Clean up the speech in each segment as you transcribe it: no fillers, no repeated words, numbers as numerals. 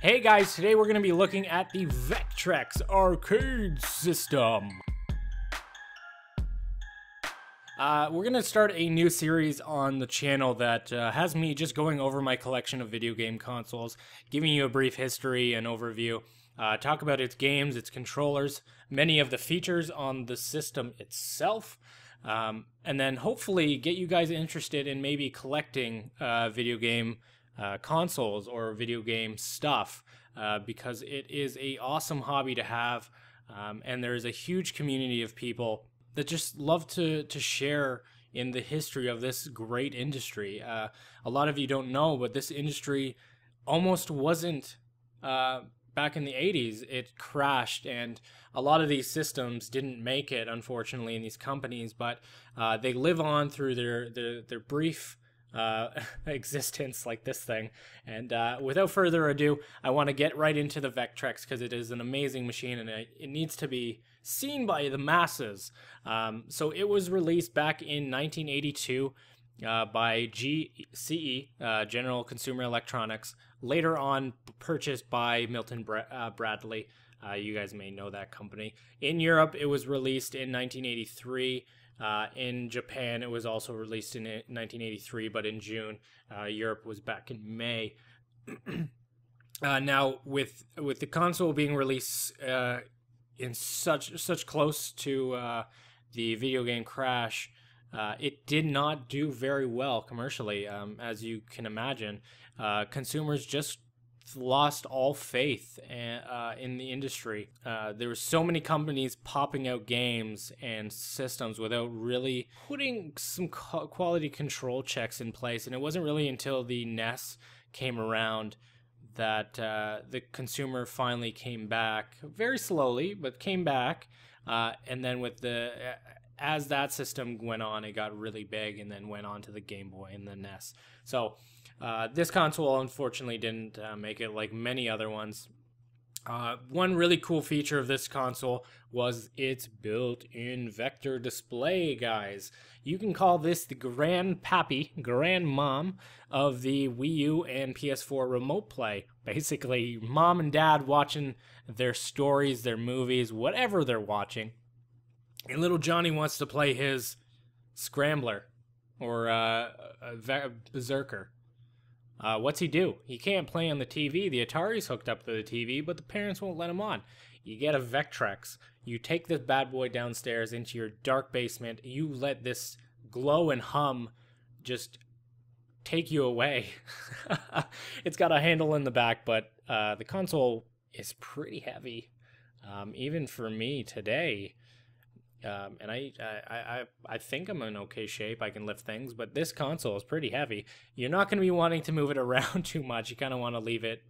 Hey guys, today we're going to be looking at the Vectrex arcade system. We're going to start a new series on the channel that has me just going over my collection of video game consoles, giving you a brief history and overview, talk about its games, its controllers, many of the features on the system itself, and then hopefully get you guys interested in maybe collecting video game consoles or video game stuff, because it is a awesome hobby to have, and there's a huge community of people that just love to share in the history of this great industry. A lot of you don't know, but this industry almost wasn't back in the 80s. It crashed, and a lot of these systems didn't make it, unfortunately, in these companies, but they live on through their brief existence like this thing. And without further ado, I want to get right into the Vectrex because it is an amazing machine and it needs to be seen by the masses. So it was released back in 1982 by GCE, General Consumer Electronics, later on purchased by Milton Bradley. You guys may know that company. In Europe, it was released in 1983. In Japan, it was also released in 1983, but in June. Europe was back in May. Now, with the console being released in such close to the video game crash, it did not do very well commercially, as you can imagine. Consumers just lost all faith in the industry. There were so many companies popping out games and systems without really putting some quality control checks in place, and it wasn't really until the NES came around that the consumer finally came back, very slowly, but came back. And then with as that system went on, it got really big, and then went on to the Game Boy and the NES. So this console unfortunately didn't make it like many other ones. One really cool feature of this console was its built-in vector display, guys. You can call this the grandmom of the Wii U and PS4 remote play. Basically, mom and dad watching their stories, their movies, whatever they're watching. And little Johnny wants to play his Scrambler or Berserker. What's he do? He can't play on the TV. The Atari's hooked up to the TV, but the parents won't let him on. You get a Vectrex. You take this bad boy downstairs into your dark basement. You let this glow and hum just take you away. It's got a handle in the back, but the console is pretty heavy, even for me today. And I think I'm in okay shape. I can lift things, but this console is pretty heavy. You're not going to be wanting to move it around too much. You kind of want to leave it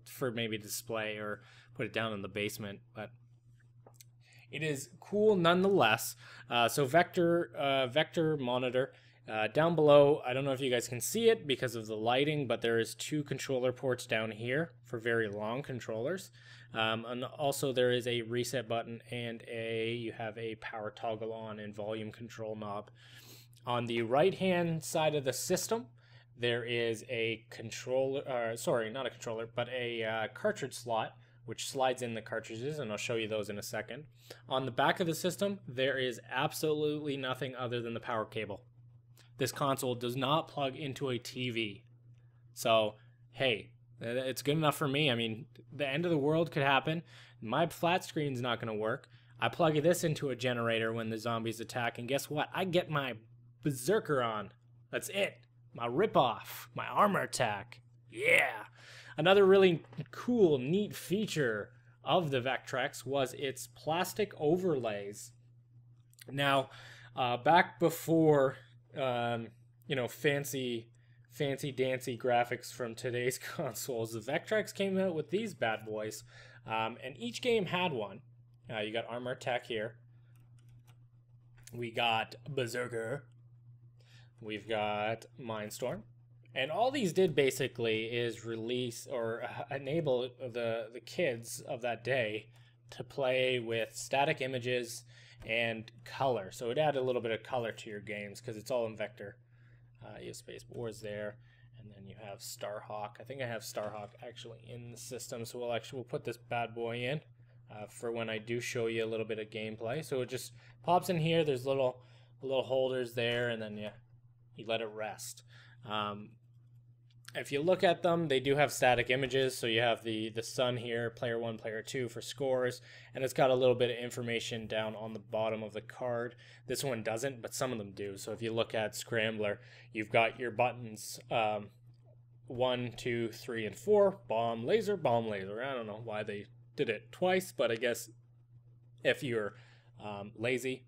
for maybe display or put it down in the basement. But it is cool nonetheless. So vector monitor. Down below, I don't know if you guys can see it because of the lighting, but there is 2 controller ports down here for very long controllers. And also there is a reset button and you have a power toggle on and volume control knob. On the right hand side of the system, there is a controller, sorry, not a controller, but a cartridge slot, which slides in the cartridges, and I'll show you those in a second. On the back of the system, there is absolutely nothing other than the power cable. This console does not plug into a TV. So, hey, it's good enough for me. I mean, the end of the world could happen. My flat screen's not going to work. I plug this into a generator when the zombies attack, and guess what? I get my Berserker on. That's it. My ripoff. My armor attack. Yeah. Another really cool, neat feature of the Vectrex was its plastic overlays. Now, back before fancy dancy graphics from today's consoles, the Vectrex came out with these bad boys, and each game had one. You got Armor Attack here. We got Berserker. We've got Mindstorm. And all these did basically is release or enable the kids of that day to play with static images and color. So it added a little bit of color to your games because it's all in vector. You have Space Wars there, And then you have Starhawk. I think I have Starhawk actually in the system, so we'll put this bad boy in for when I do show you a little bit of gameplay. So it just pops in here. There's little holders there, and then you let it rest. If you look at them, they do have static images. So you have the sun here, player 1, player 2 for scores, and it's got a little bit of information down on the bottom of the card. This one doesn't, but some of them do. So if you look at Scrambler, you've got your buttons 1, 2, 3, and 4, bomb, laser, bomb, laser. I don't know why they did it twice, but I guess if you're lazy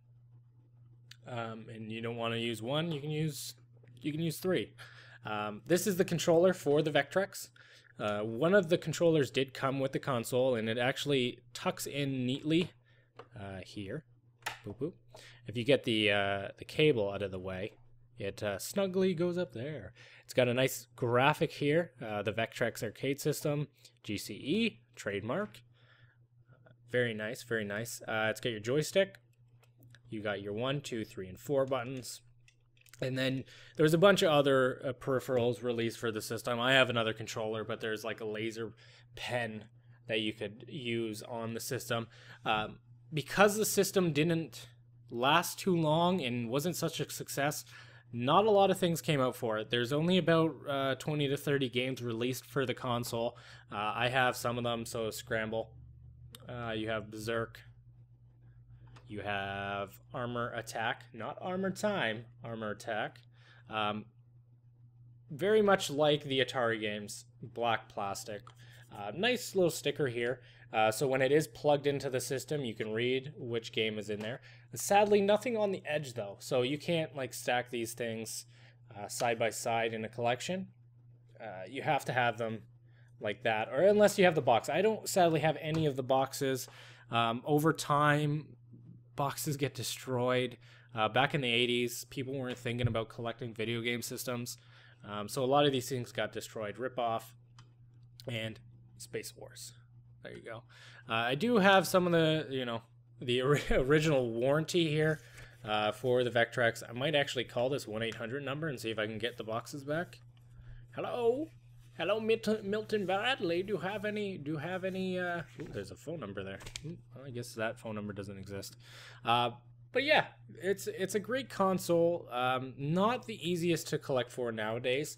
and you don't want to use 1, you can use 3. This is the controller for the Vectrex. One of the controllers did come with the console, and it actually tucks in neatly here. Boop, boop. If you get the cable out of the way, it snugly goes up there. It's got a nice graphic here, the Vectrex arcade system, GCE, trademark. Very nice, very nice. It's got your joystick. You got your 1, 2, 3, and 4 buttons. And then there's a bunch of other peripherals released for the system. I have another controller, but there's like a laser pen that you could use on the system. Because the system didn't last too long and wasn't such a success, not a lot of things came out for it. There's only about 20 to 30 games released for the console. I have some of them, so Scramble. You have Berserk. You have Armor Attack, not Armor Time, Armor Attack. Very much like the Atari games, black plastic. Nice little sticker here. So when it is plugged into the system, you can read which game is in there. Sadly, nothing on the edge though, so you can't like stack these things side by side in a collection. You have to have them like that, or unless you have the box. I don't sadly have any of the boxes. Over time, boxes get destroyed. Back in the 80s, people weren't thinking about collecting video game systems. So a lot of these things got destroyed. Rip-Off and Space Wars. There you go. I do have some of the original warranty here for the Vectrex. I might actually call this 1-800 number and see if I can get the boxes back. Hello? Hello, Milton Bradley. Do you have any? Ooh, there's a phone number there. Well, I guess that phone number doesn't exist. But yeah, it's a great console. Not the easiest to collect for nowadays.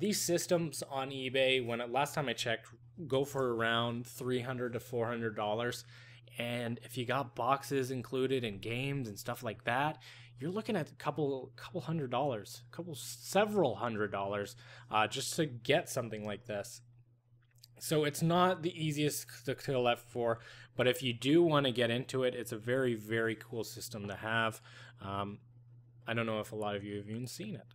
These systems on eBay, last time I checked, go for around $300 to $400. And if you got boxes included and games and stuff like that, you're looking at several $100s just to get something like this. So it's not the easiest to collect for, but if you do want to get into it, it's a very, very cool system to have. I don't know if a lot of you have even seen it.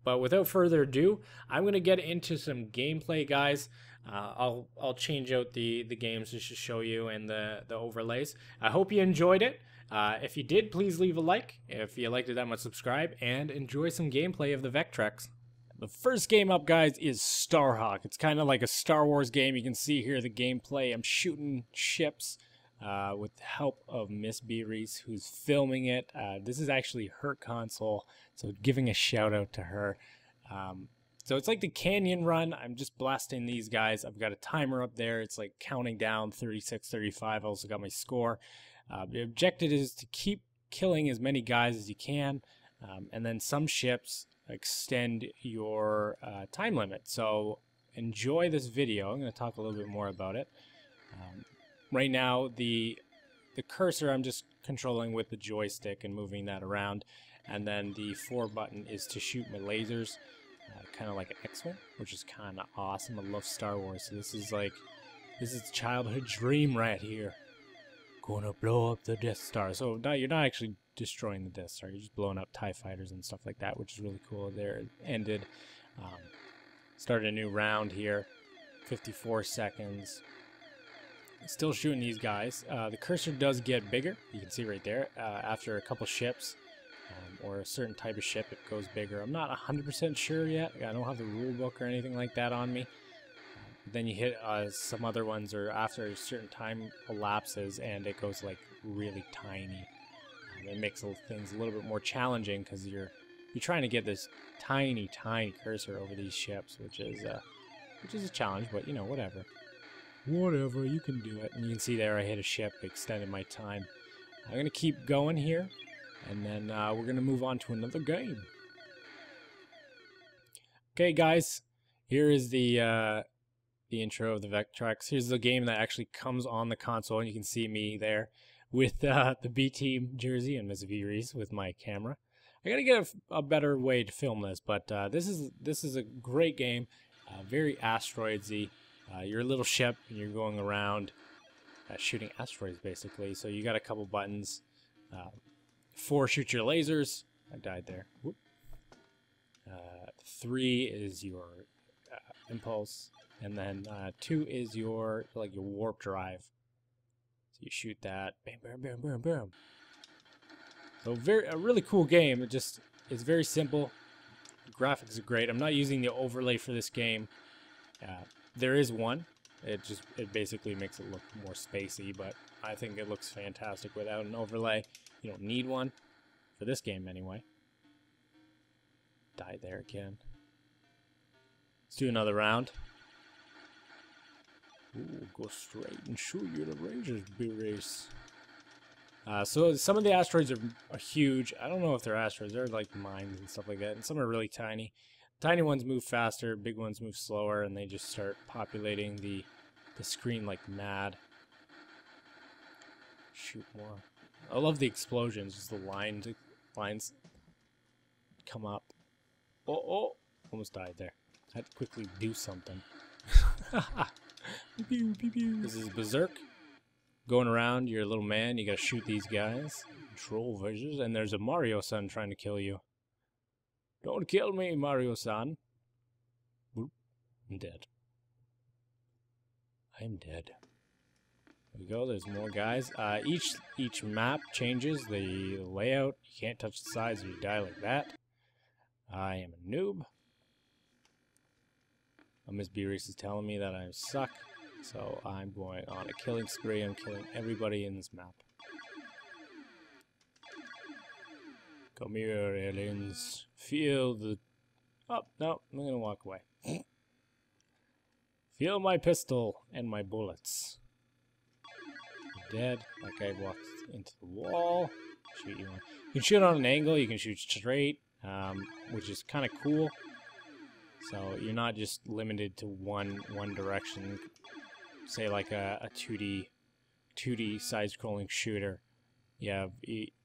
But without further ado, I'm going to get into some gameplay, guys. I'll change out the games just to show you and the overlays. I hope you enjoyed it. If you did, please leave a like. If you liked it that much, subscribe and enjoy some gameplay of the Vectrex. The first game up, guys, is Starhawk. It's kind of like a Star Wars game. You can see here the gameplay. I'm shooting ships with the help of Miss BrhysH, who's filming it. This is actually her console, so giving a shout out to her. So it's like the Canyon Run. I'm just blasting these guys. I've got a timer up there. It's like counting down 36, 35. I also got my score. The objective is to keep killing as many guys as you can, and then some ships extend your time limit. So enjoy this video. I'm going to talk a little bit more about it. Right now, the cursor I'm just controlling with the joystick and moving that around, and then the 4 button is to shoot my lasers, kind of like an X-Wing, which is kind of awesome. I love Star Wars, so this is childhood dream right here. Gonna blow up the Death Star. So you're not actually destroying the Death Star. You're just blowing up TIE fighters and stuff like that, which is really cool. There it ended. Started a new round here. 54 seconds. Still shooting these guys. The cursor does get bigger. You can see right there. After a couple ships or a certain type of ship, it goes bigger. I'm not 100% sure yet. I don't have the rule book or anything like that on me. Then you hit some other ones, or after a certain time elapses, and it goes like really tiny. It makes things a little bit more challenging because you're you're trying to get this tiny, tiny cursor over these ships, which is a challenge, but you know, whatever. Whatever, you can do it. And you can see there I hit a ship, extended my time. I'm going to keep going here, and then we're going to move on to another game. Okay, guys, here is the intro of the Vectrex. Here's the game that actually comes on the console, and you can see me there with the B Team jersey and Miss BrhysH with my camera. I gotta get a better way to film this, but this is a great game, very asteroidsy. You're a little ship, and you're going around shooting asteroids, basically. So you got a couple buttons. 4, shoot your lasers. I died there. Whoop. 3 is your impulse, and then 2 is your warp drive. So you shoot that. Bam, bam, bam, bam, bam. So a really cool game. It's very simple. The graphics are great. I'm not using the overlay for this game. There is one. It basically makes it look more spacey, but I think it looks fantastic without an overlay. You don't need one for this game anyway. Die there again. Let's do another round. Ooh, go straight and shoot you the Rangers, BrhysH. So some of the asteroids are huge. I don't know if they're asteroids. They're like mines and stuff like that. And some are really tiny. Tiny ones move faster. Big ones move slower, and they just start populating the screen like mad. Shoot more. I love the explosions. Just the lines come up. Oh! Almost died there. I had to quickly do something. Pew, pew, pew. This is Berserk. Going around, you're a little man, you gotta shoot these guys. Control versions, and there's a Mario-san trying to kill you. Don't kill me, Mario-san. Boop. I'm dead. I'm dead. There we go, there's more guys. Each map changes the layout. You can't touch the sides or you die like that. I am a noob. Miss BrhysH is telling me that I suck. So I'm going on a killing spree. I'm killing everybody in this map. Come here, aliens. Feel the... Oh, no, I'm going to walk away. Feel my pistol and my bullets. You're dead. That guy walked into the wall. Shoot you. You can shoot on an angle. You can shoot straight, which is kind of cool. So you're not just limited to one direction. Say like a 2D side-scrolling shooter.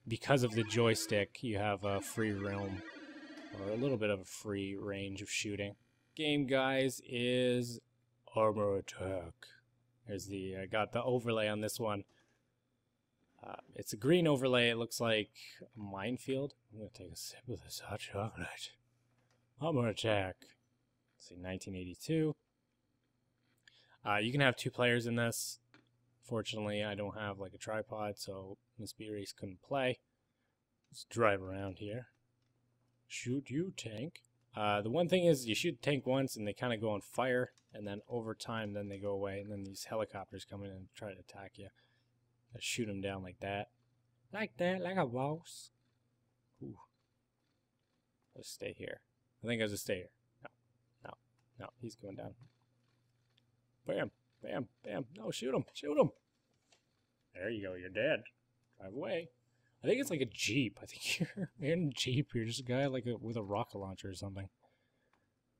Because of the joystick, you have a free realm, or a little bit of a free range of shooting. Game, guys, is Armor Attack. There's the got the overlay on this one. It's a green overlay. It looks like a minefield. I'm gonna take a sip of this hot chocolate. Armor Attack. Let's see, 1982. You can have 2 players in this. Fortunately, I don't have like a tripod, so Miss BrhysH couldn't play. Let's drive around here. Shoot you, tank. The one thing is you shoot the tank once and they kind of go on fire, and then over time then they go away, and then these helicopters come in and try to attack you. Shoot them down like that. Like a boss. Ooh. Let's stay here. I think I'll just stay here. No, he's going down. Bam, bam, bam. No, shoot him, shoot him. There you go, you're dead. Drive away. I think it's like a Jeep. I think you're in a Jeep. You're just a guy like with a rocket launcher or something.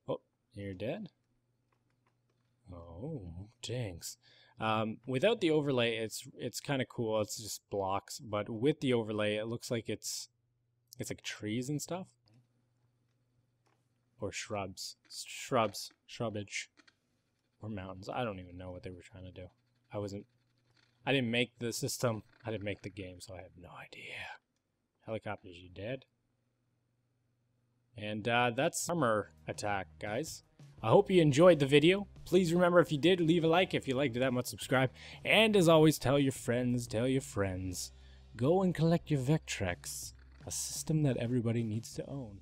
Oh, you're dead? Oh, thanks. Without the overlay, it's kind of cool. It's just blocks. But with the overlay, it looks like it's like trees and stuff. Or shrubs. Shrubbage. Or mountains. I don't even know what they were trying to do. I didn't make the system. I didn't make the game, so I have no idea. Helicopters, you dead? And that's Armor Attack, guys. I hope you enjoyed the video. Please remember, if you did, leave a like. If you liked it that much, subscribe. And as always, tell your friends, Go and collect your Vectrex. A system that everybody needs to own.